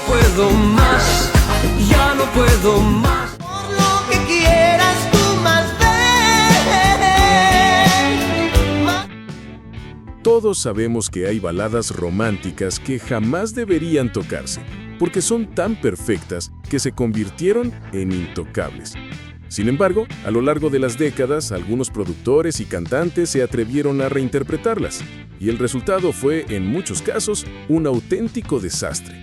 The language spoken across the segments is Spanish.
puedo más, ya no puedo más. Por lo que quieras tú más ver. Todos sabemos que hay baladas románticas que jamás deberían tocarse, porque son tan perfectas que se convirtieron en intocables. Sin embargo, a lo largo de las décadas, algunos productores y cantantes se atrevieron a reinterpretarlas, y el resultado fue, en muchos casos, un auténtico desastre.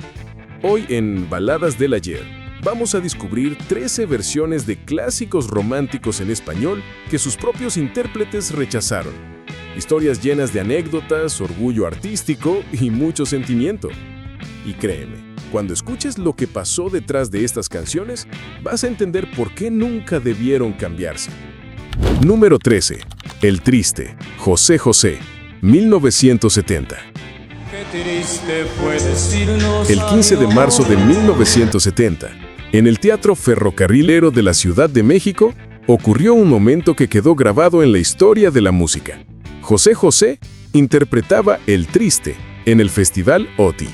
Hoy en Baladas del Ayer, vamos a descubrir 13 versiones de clásicos románticos en español que sus propios intérpretes rechazaron. Historias llenas de anécdotas, orgullo artístico y mucho sentimiento. Y créeme, cuando escuches lo que pasó detrás de estas canciones, vas a entender por qué nunca debieron cambiarse. Número 13. El Triste, José José, 1970. El 15 de marzo de 1970, en el Teatro Ferrocarrilero de la Ciudad de México, ocurrió un momento que quedó grabado en la historia de la música. José José interpretaba El Triste en el Festival OTI.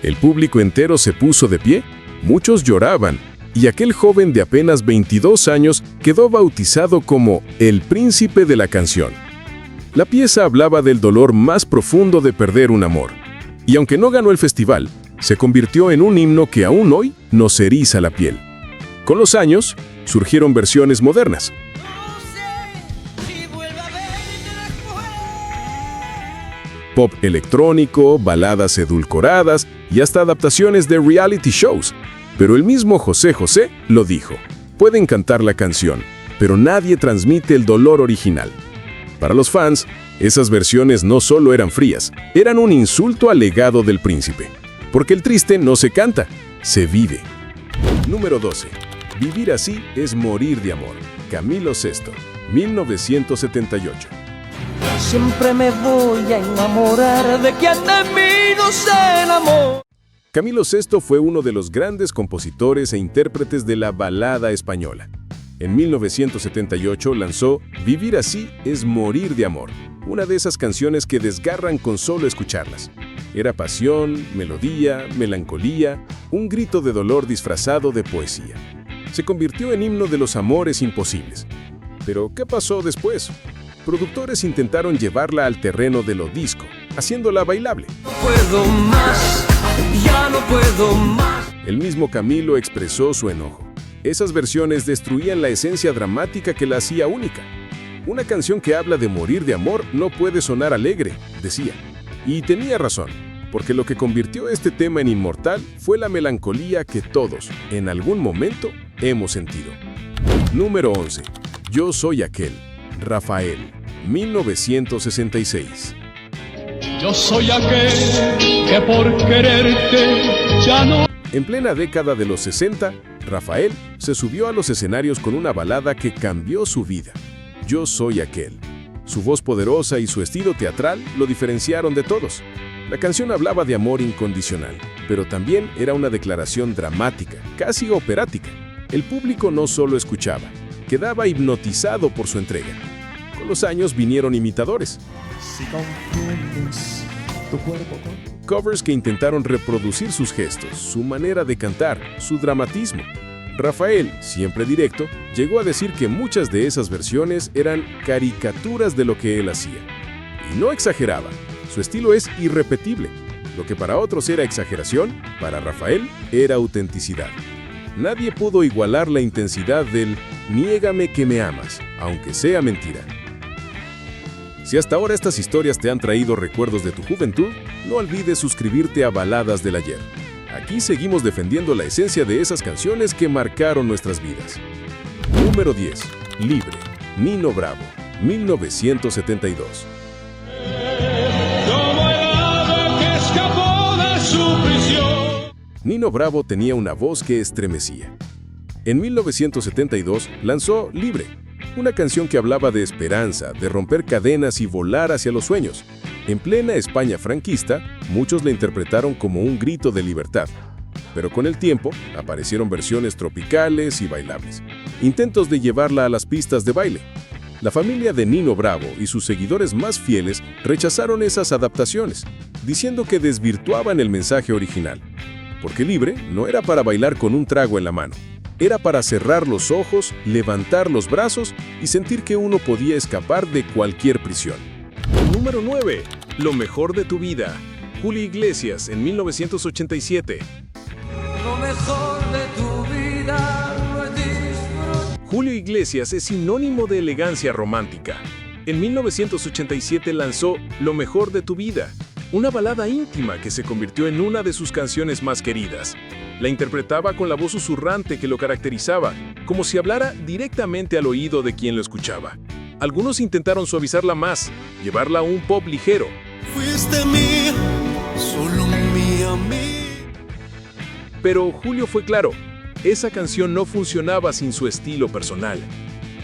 El público entero se puso de pie, muchos lloraban, y aquel joven de apenas 22 años quedó bautizado como el príncipe de la canción. La pieza hablaba del dolor más profundo de perder un amor, y aunque no ganó el festival, se convirtió en un himno que aún hoy nos eriza la piel. Con los años, surgieron versiones modernas. Pop electrónico, baladas edulcoradas y hasta adaptaciones de reality shows. Pero el mismo José José lo dijo: pueden cantar la canción, pero nadie transmite el dolor original. Para los fans, esas versiones no solo eran frías, eran un insulto al legado del príncipe. Porque el triste no se canta, se vive. Número 12. Vivir así es morir de amor. Camilo Sesto, 1978. Siempre me voy a enamorar de quien de mí no se enamora. Camilo Sesto fue uno de los grandes compositores e intérpretes de la balada española. En 1978 lanzó Vivir así es morir de amor, una de esas canciones que desgarran con solo escucharlas. Era pasión, melodía, melancolía, un grito de dolor disfrazado de poesía. Se convirtió en himno de los amores imposibles. Pero, ¿qué pasó después? Productores intentaron llevarla al terreno de lo disco, haciéndola bailable. No puedo más, ya no puedo más. El mismo Camilo expresó su enojo. Esas versiones destruían la esencia dramática que la hacía única. Una canción que habla de morir de amor no puede sonar alegre, decía. Y tenía razón, porque lo que convirtió este tema en inmortal fue la melancolía que todos, en algún momento, hemos sentido. Número 11. Yo soy aquel. Rafael, 1966. Yo soy aquel que por quererte ya no... En plena década de los 60, Rafael se subió a los escenarios con una balada que cambió su vida. Yo soy aquel. Su voz poderosa y su estilo teatral lo diferenciaron de todos. La canción hablaba de amor incondicional, pero también era una declaración dramática, casi operática. El público no solo escuchaba, quedaba hipnotizado por su entrega. Con los años vinieron imitadores. Si confundes tu cuerpo con... Covers que intentaron reproducir sus gestos, su manera de cantar, su dramatismo. Rafael, siempre directo, llegó a decir que muchas de esas versiones eran caricaturas de lo que él hacía. Y no exageraba, su estilo es irrepetible. Lo que para otros era exageración, para Rafael era autenticidad. Nadie pudo igualar la intensidad del "Niégame que me amas", aunque sea mentira. Si hasta ahora estas historias te han traído recuerdos de tu juventud, no olvides suscribirte a Baladas del Ayer. Aquí seguimos defendiendo la esencia de esas canciones que marcaron nuestras vidas. Número 10. Libre, Nino Bravo, 1972. Como el ave que escapó de su prisión. Nino Bravo tenía una voz que estremecía. En 1972 lanzó Libre, una canción que hablaba de esperanza, de romper cadenas y volar hacia los sueños. En plena España franquista, muchos la interpretaron como un grito de libertad. Pero con el tiempo, aparecieron versiones tropicales y bailables, intentos de llevarla a las pistas de baile. La familia de Nino Bravo y sus seguidores más fieles rechazaron esas adaptaciones, diciendo que desvirtuaban el mensaje original. porque libre no era para bailar con un trago en la mano. Era para cerrar los ojos, levantar los brazos y sentir que uno podía escapar de cualquier prisión. Número 9. Lo mejor de tu vida. Julio Iglesias, en 1987. Lo mejor de tu vida lo he disfrutado. Julio Iglesias es sinónimo de elegancia romántica. En 1987 lanzó Lo mejor de tu vida, una balada íntima que se convirtió en una de sus canciones más queridas. La interpretaba con la voz susurrante que lo caracterizaba, como si hablara directamente al oído de quien lo escuchaba. Algunos intentaron suavizarla más, llevarla a un pop ligero. Fuiste mía, solo mía. Pero Julio fue claro, esa canción no funcionaba sin su estilo personal.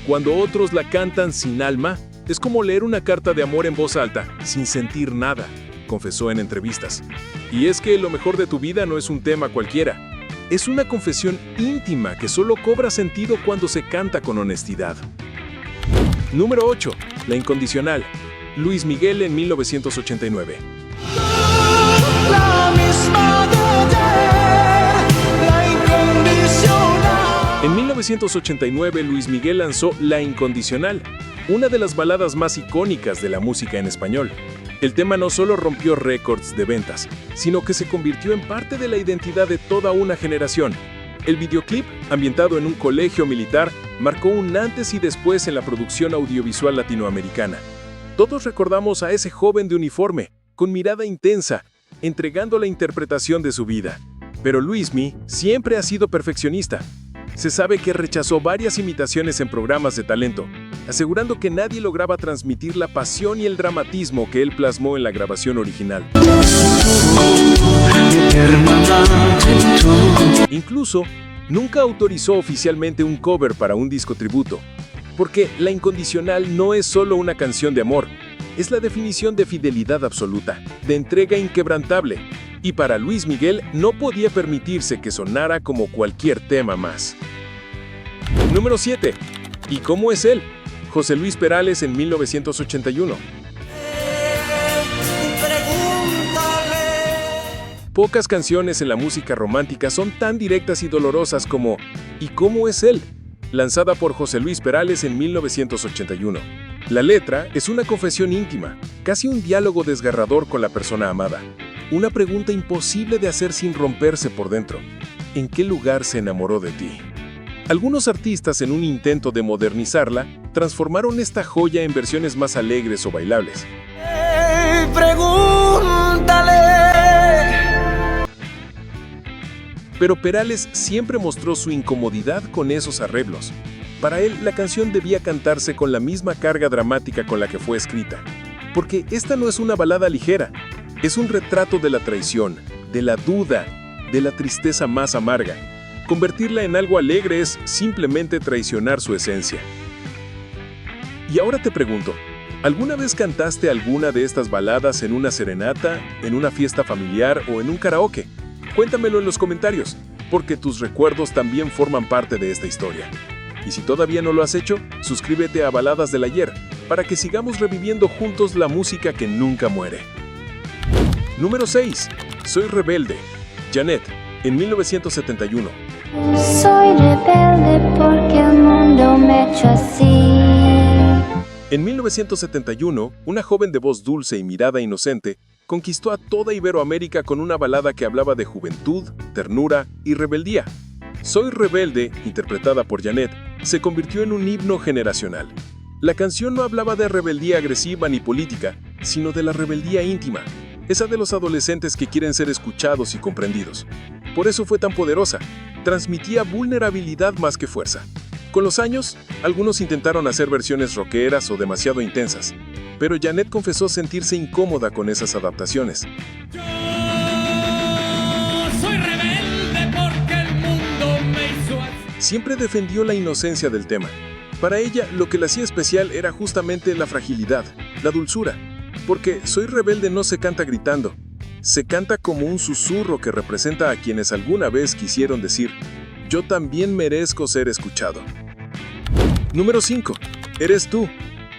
Cuando otros la cantan sin alma, es como leer una carta de amor en voz alta, sin sentir nada, confesó en entrevistas. Y es que lo mejor de tu vida no es un tema cualquiera. Es una confesión íntima que solo cobra sentido cuando se canta con honestidad. Número 8. La incondicional. Luis Miguel en 1989. La misma de ayer, la incondicional. En 1989, Luis Miguel lanzó La Incondicional, una de las baladas más icónicas de la música en español. El tema no solo rompió récords de ventas, sino que se convirtió en parte de la identidad de toda una generación. El videoclip, ambientado en un colegio militar, marcó un antes y después en la producción audiovisual latinoamericana. Todos recordamos a ese joven de uniforme, con mirada intensa, entregando la interpretación de su vida. Pero Luismi siempre ha sido perfeccionista. Se sabe que rechazó varias imitaciones en programas de talento, asegurando que nadie lograba transmitir la pasión y el dramatismo que él plasmó en la grabación original. Incluso, nunca autorizó oficialmente un cover para un disco tributo, porque La Incondicional no es solo una canción de amor, es la definición de fidelidad absoluta, de entrega inquebrantable, y para Luis Miguel no podía permitirse que sonara como cualquier tema más. Número 7. ¿Y cómo es él? José Luis Perales en 1981. Pocas canciones en la música romántica son tan directas y dolorosas como ¿Y cómo es él?, lanzada por José Luis Perales en 1981. La letra es una confesión íntima, casi un diálogo desgarrador con la persona amada. Una pregunta imposible de hacer sin romperse por dentro. ¿En qué lugar se enamoró de ti? Algunos artistas, en un intento de modernizarla, transformaron esta joya en versiones más alegres o bailables. Pregúntale. Pero Perales siempre mostró su incomodidad con esos arreglos. Para él, la canción debía cantarse con la misma carga dramática con la que fue escrita. Porque esta no es una balada ligera, es un retrato de la traición, de la duda, de la tristeza más amarga. Convertirla en algo alegre es simplemente traicionar su esencia. Y ahora te pregunto, ¿alguna vez cantaste alguna de estas baladas en una serenata, en una fiesta familiar o en un karaoke? Cuéntamelo en los comentarios, porque tus recuerdos también forman parte de esta historia. Y si todavía no lo has hecho, suscríbete a Baladas del Ayer, para que sigamos reviviendo juntos la música que nunca muere. Número 6. Soy rebelde. Janet, en 1971. Soy rebelde porque el mundo me ha hecho así. En 1971, una joven de voz dulce y mirada inocente conquistó a toda Iberoamérica con una balada que hablaba de juventud, ternura y rebeldía. Soy rebelde, interpretada por Janet, se convirtió en un himno generacional. La canción no hablaba de rebeldía agresiva ni política, sino de la rebeldía íntima, esa de los adolescentes que quieren ser escuchados y comprendidos. Por eso fue tan poderosa, transmitía vulnerabilidad más que fuerza. Con los años, algunos intentaron hacer versiones rockeras o demasiado intensas, pero Janet confesó sentirse incómoda con esas adaptaciones. Soy rebelde porque el mundo me hizo así. Siempre defendió la inocencia del tema. Para ella, lo que la hacía especial era justamente la fragilidad, la dulzura, porque Soy rebelde no se canta gritando, se canta como un susurro que representa a quienes alguna vez quisieron decir, yo también merezco ser escuchado. Número 5. Eres tú.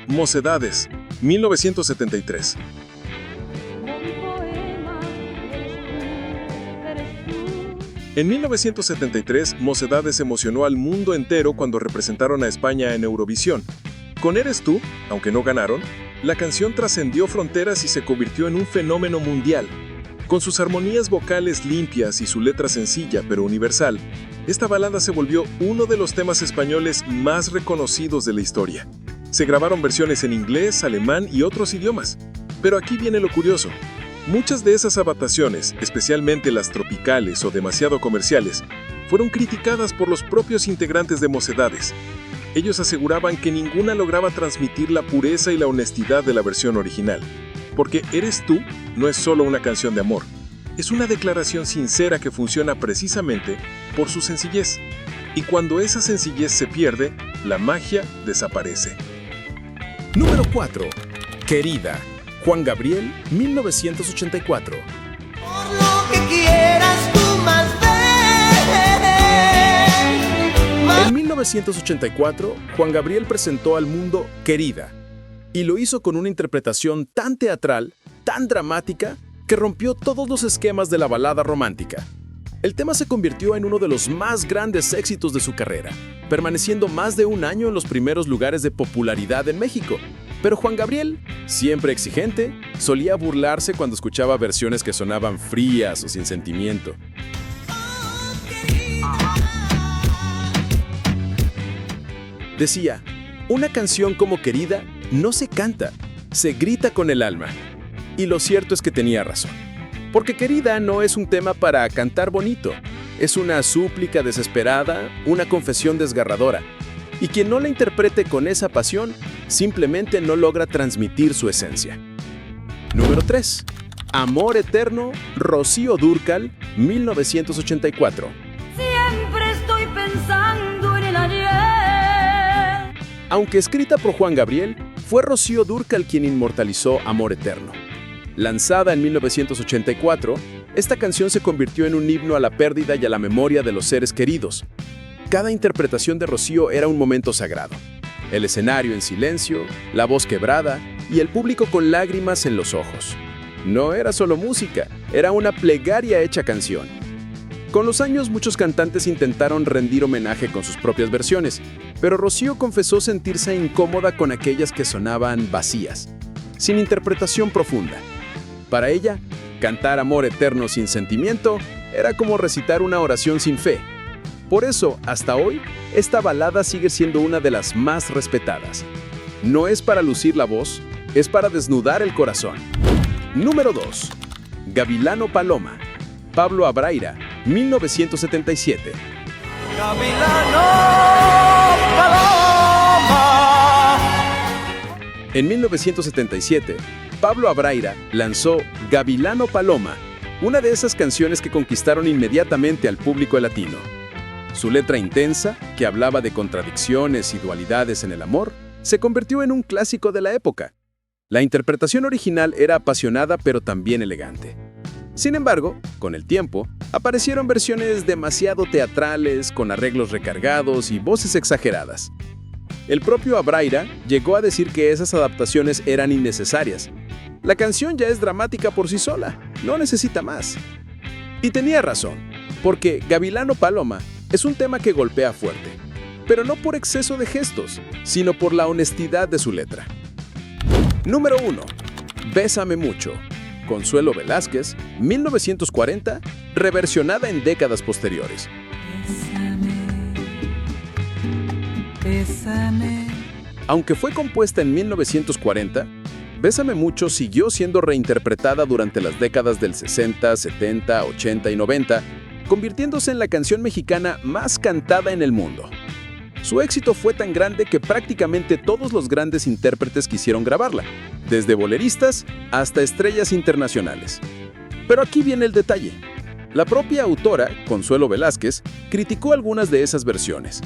Mocedades, 1973. Un poema, eres tú, En 1973, Mocedades emocionó al mundo entero cuando representaron a España en Eurovisión. Con Eres tú, aunque no ganaron, la canción trascendió fronteras y se convirtió en un fenómeno mundial. Con sus armonías vocales limpias y su letra sencilla pero universal, esta balada se volvió uno de los temas españoles más reconocidos de la historia. Se grabaron versiones en inglés, alemán y otros idiomas. Pero aquí viene lo curioso. Muchas de esas adaptaciones, especialmente las tropicales o demasiado comerciales, fueron criticadas por los propios integrantes de Mocedades. Ellos aseguraban que ninguna lograba transmitir la pureza y la honestidad de la versión original, porque Eres tú no es solo una canción de amor, es una declaración sincera que funciona precisamente por su sencillez. Y cuando esa sencillez se pierde, la magia desaparece. Número 4. Querida. Juan Gabriel, 1984. Por lo que quieras tú más ver. En 1984, Juan Gabriel presentó al mundo Querida, y lo hizo con una interpretación tan teatral, tan dramática, que rompió todos los esquemas de la balada romántica. El tema se convirtió en uno de los más grandes éxitos de su carrera, permaneciendo más de un año en los primeros lugares de popularidad en México. Pero Juan Gabriel, siempre exigente, solía burlarse cuando escuchaba versiones que sonaban frías o sin sentimiento. Decía, una canción como Querida no se canta, se grita con el alma. Y lo cierto es que tenía razón. Porque Querida no es un tema para cantar bonito, es una súplica desesperada, una confesión desgarradora. Y quien no la interprete con esa pasión, simplemente no logra transmitir su esencia. Número 3. Amor Eterno, Rocío Dúrcal, 1984. Siempre estoy pensando en el ayer. Aunque escrita por Juan Gabriel, fue Rocío Dúrcal quien inmortalizó Amor Eterno. Lanzada en 1984, esta canción se convirtió en un himno a la pérdida y a la memoria de los seres queridos. Cada interpretación de Rocío era un momento sagrado. El escenario en silencio, la voz quebrada y el público con lágrimas en los ojos. No era solo música, era una plegaria hecha canción. Con los años, muchos cantantes intentaron rendir homenaje con sus propias versiones, pero Rocío confesó sentirse incómoda con aquellas que sonaban vacías, sin interpretación profunda. Para ella, cantar Amor Eterno sin sentimiento era como recitar una oración sin fe. Por eso, hasta hoy, esta balada sigue siendo una de las más respetadas. No es para lucir la voz, es para desnudar el corazón. Número 2. Gavilano Paloma, Pablo Abraira, 1977. Gavilano Paloma. En 1977, Pablo Abraira lanzó Gavilano Paloma, una de esas canciones que conquistaron inmediatamente al público latino. Su letra intensa, que hablaba de contradicciones y dualidades en el amor, se convirtió en un clásico de la época. La interpretación original era apasionada pero también elegante. Sin embargo, con el tiempo, aparecieron versiones demasiado teatrales, con arreglos recargados y voces exageradas. El propio Abraira llegó a decir que esas adaptaciones eran innecesarias. La canción ya es dramática por sí sola, no necesita más. Y tenía razón, porque Gavilano Paloma es un tema que golpea fuerte, pero no por exceso de gestos, sino por la honestidad de su letra. Número 1. Bésame mucho, Consuelo Velázquez, 1940, reversionada en décadas posteriores. Bésame. Aunque fue compuesta en 1940, Bésame mucho siguió siendo reinterpretada durante las décadas del 60, 70, 80 y 90, convirtiéndose en la canción mexicana más cantada en el mundo. Su éxito fue tan grande que prácticamente todos los grandes intérpretes quisieron grabarla, desde boleristas hasta estrellas internacionales. Pero aquí viene el detalle. La propia autora, Consuelo Velázquez, criticó algunas de esas versiones,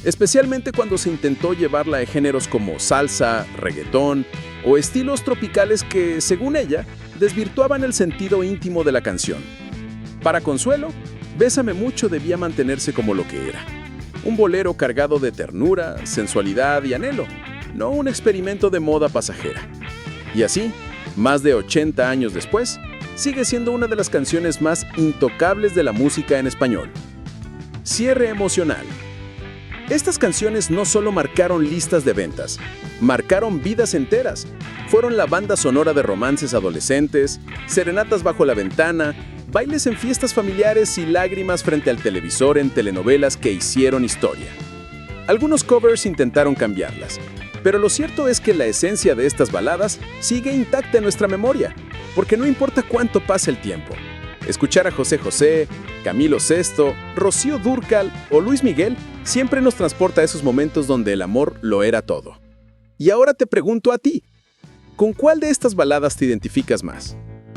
especialmente cuando se intentó llevarla a géneros como salsa, reggaetón o estilos tropicales que, según ella, desvirtuaban el sentido íntimo de la canción. Para Consuelo, Bésame mucho debía mantenerse como lo que era: un bolero cargado de ternura, sensualidad y anhelo, no un experimento de moda pasajera. Y así, más de 80 años después, sigue siendo una de las canciones más intocables de la música en español. Cierre emocional. Estas canciones no solo marcaron listas de ventas, marcaron vidas enteras. Fueron la banda sonora de romances adolescentes, serenatas bajo la ventana, bailes en fiestas familiares y lágrimas frente al televisor en telenovelas que hicieron historia. Algunos covers intentaron cambiarlas, pero lo cierto es que la esencia de estas baladas sigue intacta en nuestra memoria, porque no importa cuánto pase el tiempo. Escuchar a José José, Camilo Sesto, Rocío Dúrcal o Luis Miguel siempre nos transporta a esos momentos donde el amor lo era todo. Y ahora te pregunto a ti, ¿con cuál de estas baladas te identificas más?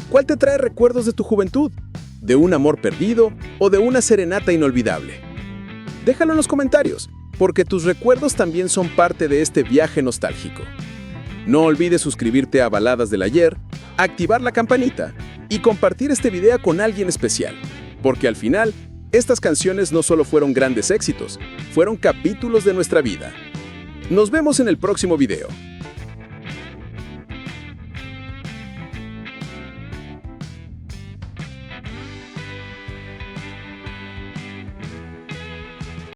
¿Cuál te trae recuerdos de tu juventud? ¿De un amor perdido o de una serenata inolvidable? Déjalo en los comentarios, porque tus recuerdos también son parte de este viaje nostálgico. No olvides suscribirte a Baladas del Ayer, activar la campanita y compartir este video con alguien especial, porque al final, estas canciones no solo fueron grandes éxitos, fueron capítulos de nuestra vida. Nos vemos en el próximo video.